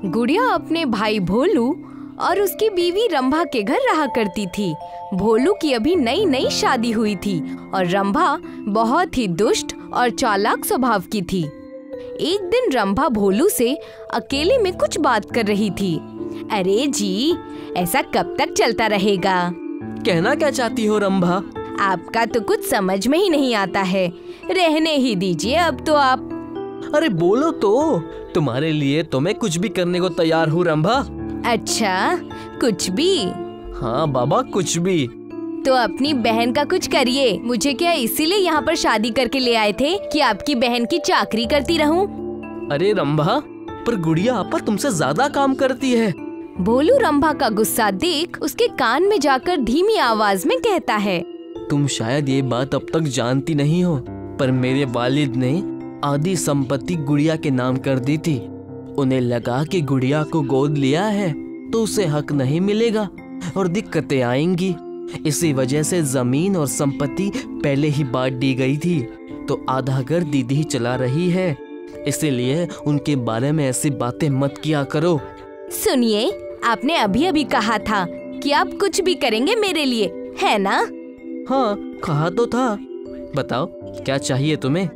गुड़िया अपने भाई भोलू और उसकी बीवी रंभा के घर रहा करती थी। भोलू की अभी नई नई शादी हुई थी और रंभा बहुत ही दुष्ट और चालाक स्वभाव की थी। एक दिन रंभा भोलू से अकेले में कुछ बात कर रही थी। अरे जी, ऐसा कब तक चलता रहेगा? कहना क्या चाहती हो रंभा? आपका तो कुछ समझ में ही नहीं आता है। रहने ही दीजिए अब तो आप। अरे बोलो तो, तुम्हारे लिए तो मैं कुछ भी करने को तैयार हूँ रंभा। अच्छा, कुछ भी? हाँ बाबा, कुछ भी। तो अपनी बहन का कुछ करिए। मुझे क्या इसीलिए यहाँ पर शादी करके ले आए थे कि आपकी बहन की चाकरी करती रहूं? अरे रंभा, पर गुड़िया आपा तुमसे ज्यादा काम करती है। भोलू रंभा का गुस्सा देख उसके कान में जाकर धीमी आवाज में कहता है, तुम शायद ये बात अब तक जानती नहीं हो, पर मेरे वालिद ने आधी संपत्ति गुड़िया के नाम कर दी थी। उन्हें लगा कि गुड़िया को गोद लिया है तो उसे हक नहीं मिलेगा और दिक्कतें आएंगी। इसी वजह से जमीन और संपत्ति पहले ही बांट दी गई थी, तो आधा घर दीदी ही चला रही है। इसीलिए उनके बारे में ऐसी बातें मत किया करो। सुनिए, आपने अभी अभी कहा था कि आप कुछ भी करेंगे मेरे लिए, है ना? हाँ, कहा तो था। बताओ क्या चाहिए तुम्हें?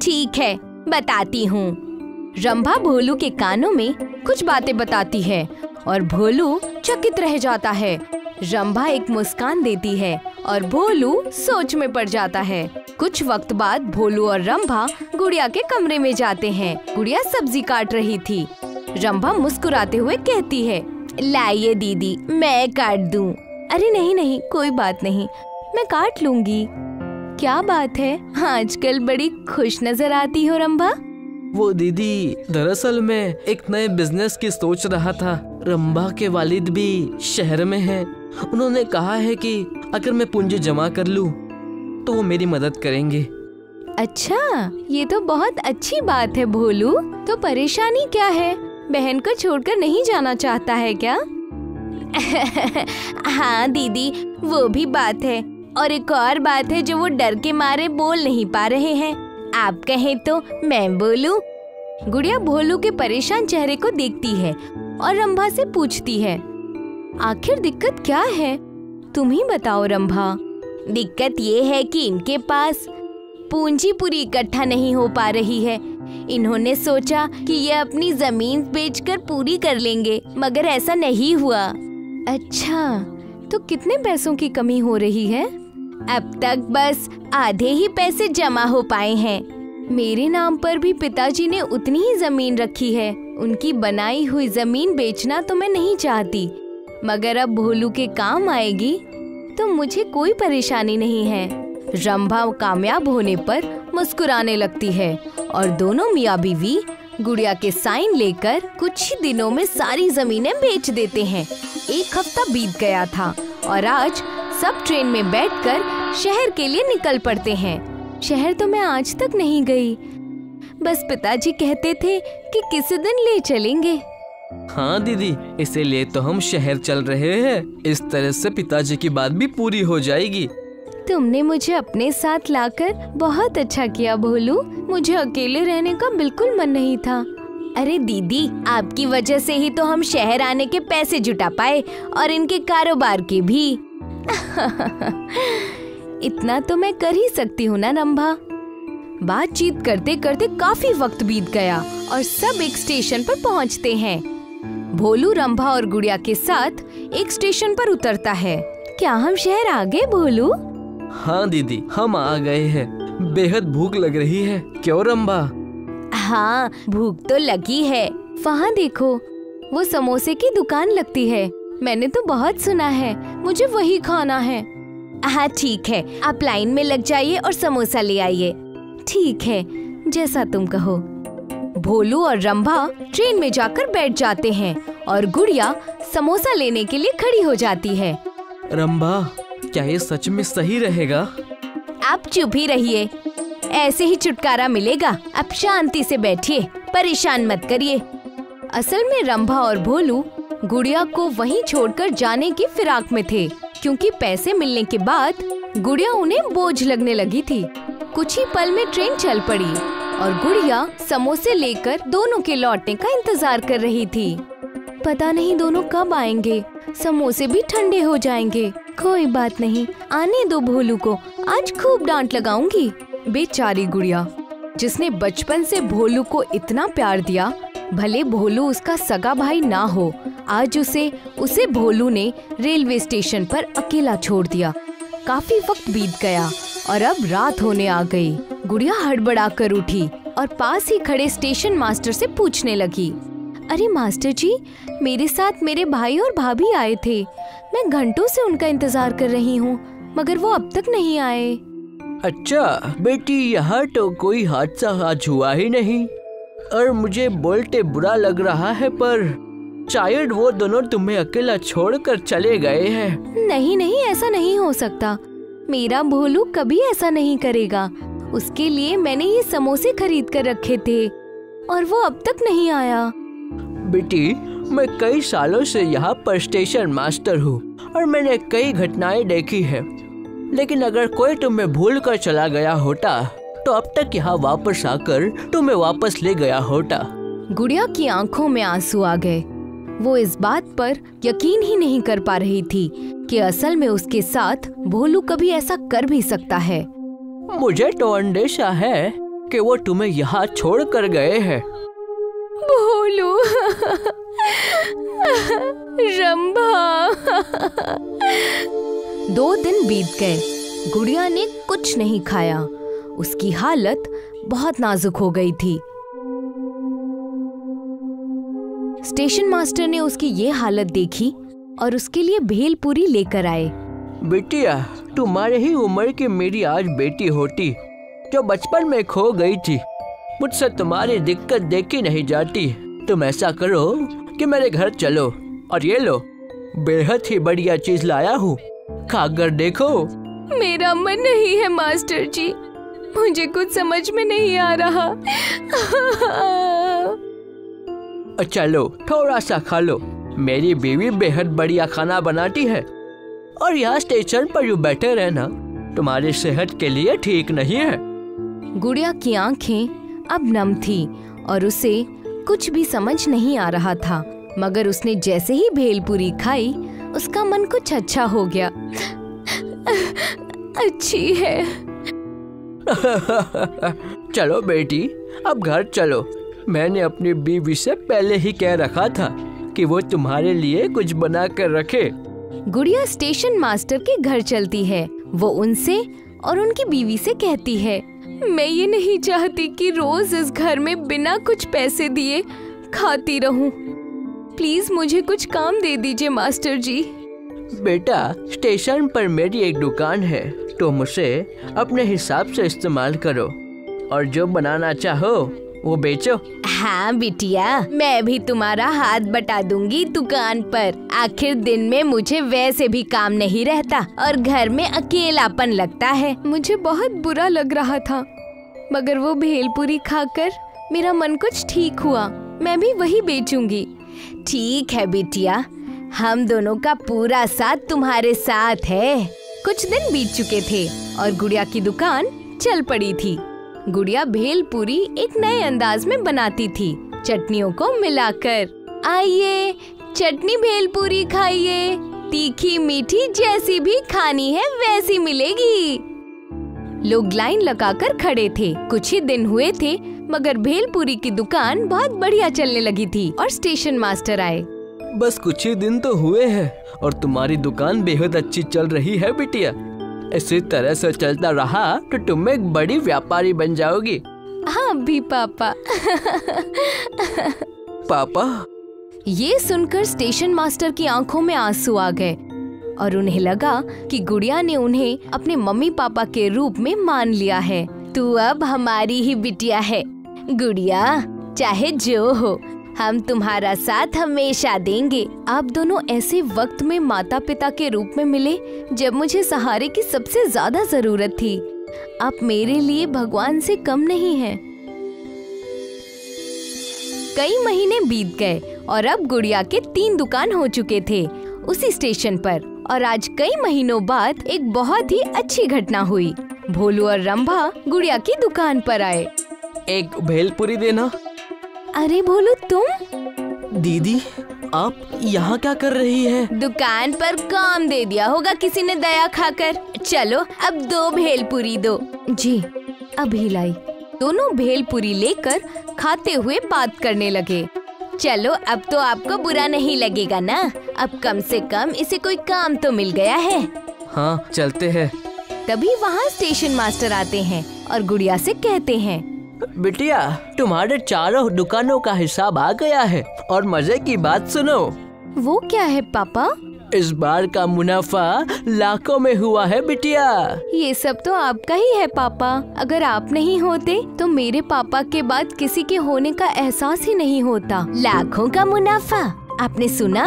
ठीक है, बताती हूँ। रंभा भोलू के कानों में कुछ बातें बताती है और भोलू चकित रह जाता है। रंभा एक मुस्कान देती है और भोलू सोच में पड़ जाता है। कुछ वक्त बाद भोलू और रंभा गुड़िया के कमरे में जाते हैं। गुड़िया सब्जी काट रही थी। रंभा मुस्कुराते हुए कहती है, लाइए दीदी, मैं काट दूं। अरे नहीं नहीं, कोई बात नहीं, मैं काट लूंगी। क्या बात है, आजकल बड़ी खुश नजर आती हो रंभा। वो दीदी, दरअसल मैं एक नए बिजनेस की सोच रहा था। रंभा के वालिद भी शहर में हैं। उन्होंने कहा है कि अगर मैं पूंजी जमा कर लूं तो वो मेरी मदद करेंगे। अच्छा, ये तो बहुत अच्छी बात है भोलू। तो परेशानी क्या है? बहन को छोड़कर नहीं जाना चाहता है क्या? हाँ दीदी, वो भी बात है। और एक और बात है जो वो डर के मारे बोल नहीं पा रहे हैं। आप कहें तो मैं बोलूं? गुड़िया भोलू के परेशान चेहरे को देखती है और रंभा से पूछती है, आखिर दिक्कत क्या है? तुम ही बताओ रंभा। दिक्कत ये है कि इनके पास पूंजी पूरी इकट्ठा नहीं हो पा रही है। इन्होंने सोचा कि ये अपनी जमीन बेचकर पूरी कर लेंगे, मगर ऐसा नहीं हुआ। अच्छा, तो कितने पैसों की कमी हो रही है? अब तक बस आधे ही पैसे जमा हो पाए हैं। मेरे नाम पर भी पिताजी ने उतनी ही जमीन रखी है। उनकी बनाई हुई जमीन बेचना तो मैं नहीं चाहती, मगर अब भोलू के काम आएगी तो मुझे कोई परेशानी नहीं है। रंभा कामयाब होने पर मुस्कुराने लगती है और दोनों मियाँ बीवी गुड़िया के साइन लेकर कुछ ही दिनों में सारी जमीनें बेच देते हैं। एक हफ्ता बीत गया था और आज सब ट्रेन में बैठकर शहर के लिए निकल पड़ते हैं। शहर तो मैं आज तक नहीं गई, बस पिताजी कहते थे कि किसी दिन ले चलेंगे। हाँ दीदी, इसीलिए तो हम शहर चल रहे हैं। इस तरह से पिताजी की बात भी पूरी हो जाएगी। तुमने मुझे अपने साथ लाकर बहुत अच्छा किया भोलू। मुझे अकेले रहने का बिल्कुल मन नहीं था। अरे दीदी, आपकी वजह से ही तो हम शहर आने के पैसे जुटा पाए और इनके कारोबार के भी। इतना तो मैं कर ही सकती हूँ ना रंभा। बातचीत करते करते काफी वक्त बीत गया और सब एक स्टेशन पर पहुँचते हैं। भोलू रंभा और गुड़िया के साथ एक स्टेशन पर उतरता है। क्या हम शहर आ गए भोलू? हाँ दीदी, हम आ गए हैं। बेहद भूख लग रही है। क्यों रंभा? हाँ, भूख तो लगी है। वहाँ देखो, वो समोसे की दुकान लगती है। मैंने तो बहुत सुना है, मुझे वही खाना है। हाँ ठीक है, आप लाइन में लग जाइए और समोसा ले आइए। ठीक है, जैसा तुम कहो। भोलू और रंभा ट्रेन में जाकर बैठ जाते हैं और गुड़िया समोसा लेने के लिए खड़ी हो जाती है। रंभा, क्या ये सच में सही रहेगा? आप चुप ही रहिए, ऐसे ही छुटकारा मिलेगा। अब शांति से बैठिए, परेशान मत करिए। असल में रंभा और भोलू गुड़िया को वहीं छोड़कर जाने की फिराक में थे, क्योंकि पैसे मिलने के बाद गुड़िया उन्हें बोझ लगने लगी थी। कुछ ही पल में ट्रेन चल पड़ी और गुड़िया समोसे लेकर दोनों के लौटने का इंतजार कर रही थी। पता नहीं दोनों कब आएंगे, समोसे भी ठंडे हो जाएंगे। कोई बात नहीं, आने दो भोलू को, आज खूब डांट लगाऊंगी। बेचारी गुड़िया, जिसने बचपन से भोलू को इतना प्यार दिया, भले भोलू उसका सगा भाई ना हो, आज उसे भोलू ने रेलवे स्टेशन पर अकेला छोड़ दिया। काफी वक्त बीत गया और अब रात होने आ गई। गुड़िया हड़बड़ा कर उठी और पास ही खड़े स्टेशन मास्टर से पूछने लगी, अरे मास्टर जी, मेरे साथ मेरे भाई और भाभी आए थे। मैं घंटों से उनका इंतजार कर रही हूँ, मगर वो अब तक नहीं आए। अच्छा बेटी, यहाँ तो कोई हादसा आज हुआ ही नहीं और मुझे बोलते बुरा लग रहा है, पर शायद वो दोनों तुम्हें अकेला छोड़कर चले गए हैं। नहीं नहीं, ऐसा नहीं हो सकता। मेरा भोलू कभी ऐसा नहीं करेगा। उसके लिए मैंने ये समोसे खरीद कर रखे थे और वो अब तक नहीं आया। बेटी, मैं कई सालों से यहाँ पर स्टेशन मास्टर हूँ और मैंने कई घटनाएं देखी है, लेकिन अगर कोई तुम्हें भूल कर चला गया होता तो अब तक यहाँ वापस आकर तुम्हें वापस ले गया होता। गुड़िया की आंखों में आंसू आ गए। वो इस बात पर यकीन ही नहीं कर पा रही थी कि असल में उसके साथ भोलू कभी ऐसा कर भी सकता है। मुझे तो अंदेशा है कि वो तुम्हें यहाँ छोड़ कर गए हैं। भोलू, रंभा। 2 दिन बीत गए। गुड़िया ने कुछ नहीं खाया। उसकी हालत बहुत नाजुक हो गई थी। स्टेशन मास्टर ने उसकी ये हालत देखी और उसके लिए भेलपूरी लेकर आए। बिटिया, तुम्हारे ही उम्र की मेरी आज बेटी होती जो बचपन में खो गई थी। मुझसे तुम्हारी दिक्कत देखी नहीं जाती। तुम ऐसा करो कि मेरे घर चलो और ये लो, बेहद ही बढ़िया चीज लाया हूँ, खाकर देखो। मेरा मन नहीं है मास्टर जी, मुझे कुछ समझ में नहीं आ रहा। चलो थोड़ा सा खा लो। मेरी बीवी बेहद बढ़िया खाना बनाती है और यहाँ स्टेशन पर यूँ बैठे रहना तुम्हारी सेहत के लिए ठीक नहीं है। गुड़िया की आंखें अब नम थी और उसे कुछ भी समझ नहीं आ रहा था, मगर उसने जैसे ही भेलपूरी खाई उसका मन कुछ अच्छा हो गया। अच्छी है। चलो बेटी, अब घर चलो। मैंने अपनी बीवी से पहले ही कह रखा था कि वो तुम्हारे लिए कुछ बना कर रखे। गुड़िया स्टेशन मास्टर के घर चलती है। वो उनसे और उनकी बीवी से कहती है, मैं ये नहीं चाहती कि रोज इस घर में बिना कुछ पैसे दिए खाती रहूं। प्लीज मुझे कुछ काम दे दीजिए मास्टर जी। बेटा, स्टेशन पर मेरी एक दुकान है, तुम उसे अपने हिसाब से इस्तेमाल करो और जो बनाना चाहो वो बेचो। हाँ बिटिया, मैं भी तुम्हारा हाथ बटा दूंगी दुकान पर। आखिर दिन में मुझे वैसे भी काम नहीं रहता और घर में अकेलापन लगता है। मुझे बहुत बुरा लग रहा था, मगर वो भेलपूरी खाकर मेरा मन कुछ ठीक हुआ। मैं भी वही बेचूंगी। ठीक है बिटिया, हम दोनों का पूरा साथ तुम्हारे साथ है। कुछ दिन बीत चुके थे और गुड़िया की दुकान चल पड़ी थी। गुड़िया भेलपूरी एक नए अंदाज में बनाती थी, चटनियों को मिलाकर। आइए चटनी भेलपूरी खाइए, तीखी मीठी जैसी भी खानी है वैसी मिलेगी। लोग लाइन लगाकर खड़े थे। कुछ ही दिन हुए थे, मगर भेलपूरी की दुकान बहुत बढ़िया चलने लगी थी और स्टेशन मास्टर आए। बस कुछ ही दिन तो हुए हैं और तुम्हारी दुकान बेहद अच्छी चल रही है बिटिया। इसी तरह से चलता रहा तो तुम एक बड़ी व्यापारी बन जाओगी। हाँ भी पापा। पापा? ये सुनकर स्टेशन मास्टर की आंखों में आंसू आ गए और उन्हें लगा कि गुड़िया ने उन्हें अपने मम्मी पापा के रूप में मान लिया है। तू अब हमारी ही बिटिया है गुड़िया, चाहे जो हो, हम तुम्हारा साथ हमेशा देंगे। आप दोनों ऐसे वक्त में माता पिता के रूप में मिले जब मुझे सहारे की सबसे ज्यादा जरूरत थी। आप मेरे लिए भगवान से कम नहीं हैं। कई महीने बीत गए और अब गुड़िया के 3 दुकान हो चुके थे उसी स्टेशन पर। और आज कई महीनों बाद एक बहुत ही अच्छी घटना हुई। भोलू और रंभा गुड़िया की दुकान पर आए। एक भेलपूरी देना। अरे भोलू, तुम? दीदी, आप यहाँ क्या कर रही है? दुकान पर काम दे दिया होगा किसी ने दया खाकर। चलो अब 2 भेलपुरी दो। जी अभी लाई। दोनों भेलपुरी लेकर खाते हुए बात करने लगे। चलो अब तो आपको बुरा नहीं लगेगा ना, अब कम से कम इसे कोई काम तो मिल गया है। हाँ चलते हैं। तभी वहाँ स्टेशन मास्टर आते हैं और गुड़िया से कहते हैं, बिटिया तुम्हारे चारों दुकानों का हिसाब आ गया है और मजे की बात सुनो। वो क्या है पापा? इस बार का मुनाफा लाखों में हुआ है बिटिया। ये सब तो आपका ही है पापा। अगर आप नहीं होते तो मेरे पापा के बाद किसी के होने का एहसास ही नहीं होता। लाखों का मुनाफा, आपने सुना?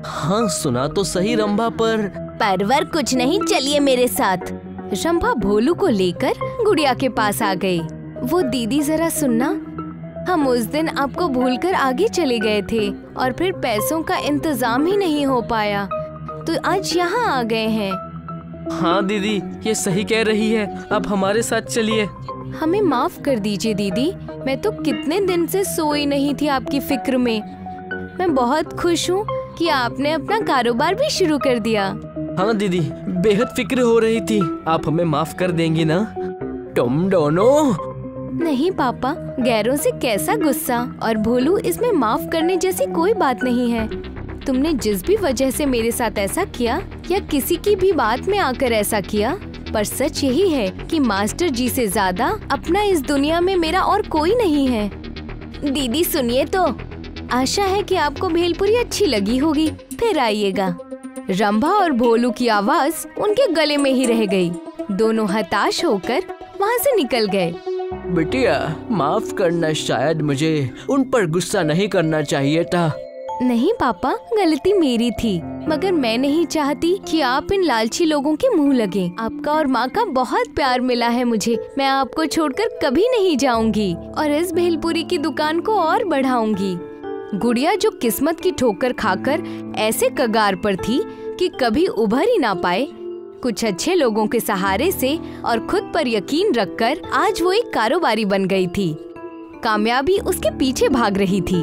हाँ सुना तो सही रंभा, परवर कुछ नहीं, चलिए मेरे साथ। रंभा भोलू को लेकर गुड़िया के पास आ गई। वो दीदी जरा सुनना, हम उस दिन आपको भूलकर आगे चले गए थे और फिर पैसों का इंतजाम ही नहीं हो पाया, तो आज यहाँ आ गए हैं। हाँ दीदी ये सही कह रही है, अब हमारे साथ चलिए। हमें माफ कर दीजिए दीदी, मैं तो कितने दिन से सोई नहीं थी आपकी फिक्र में। मैं बहुत खुश हूँ कि आपने अपना कारोबार भी शुरू कर दिया। हाँ दीदी बेहद फिक्र हो रही थी, आप हमें माफ कर देंगी ना? तुम दोनों। नहीं पापा, गैरों से कैसा गुस्सा, और भोलू इसमें माफ करने जैसी कोई बात नहीं है। तुमने जिस भी वजह से मेरे साथ ऐसा किया या किसी की भी बात में आकर ऐसा किया, पर सच यही है कि मास्टर जी से ज्यादा अपना इस दुनिया में मेरा और कोई नहीं है। दीदी सुनिए तो, आशा है कि आपको भेलपुरी अच्छी लगी होगी, फिर आइएगा। रंभा और भोलू की आवाज उनके गले में ही रह गई। दोनों हताश होकर वहाँ से निकल गए। बिटिया माफ करना, शायद मुझे उन पर गुस्सा नहीं करना चाहिए था। नहीं पापा, गलती मेरी थी, मगर मैं नहीं चाहती कि आप इन लालची लोगों के मुंह लगे। आपका और माँ का बहुत प्यार मिला है मुझे, मैं आपको छोड़कर कभी नहीं जाऊंगी और इस भेलपुरी की दुकान को और बढ़ाऊंगी। गुड़िया जो किस्मत की ठोकर खाकर ऐसे कगार पर थी कि कभी उभर ही ना पाए, कुछ अच्छे लोगों के सहारे से और खुद पर यकीन रखकर आज वो एक कारोबारी बन गई थी। कामयाबी उसके पीछे भाग रही थी।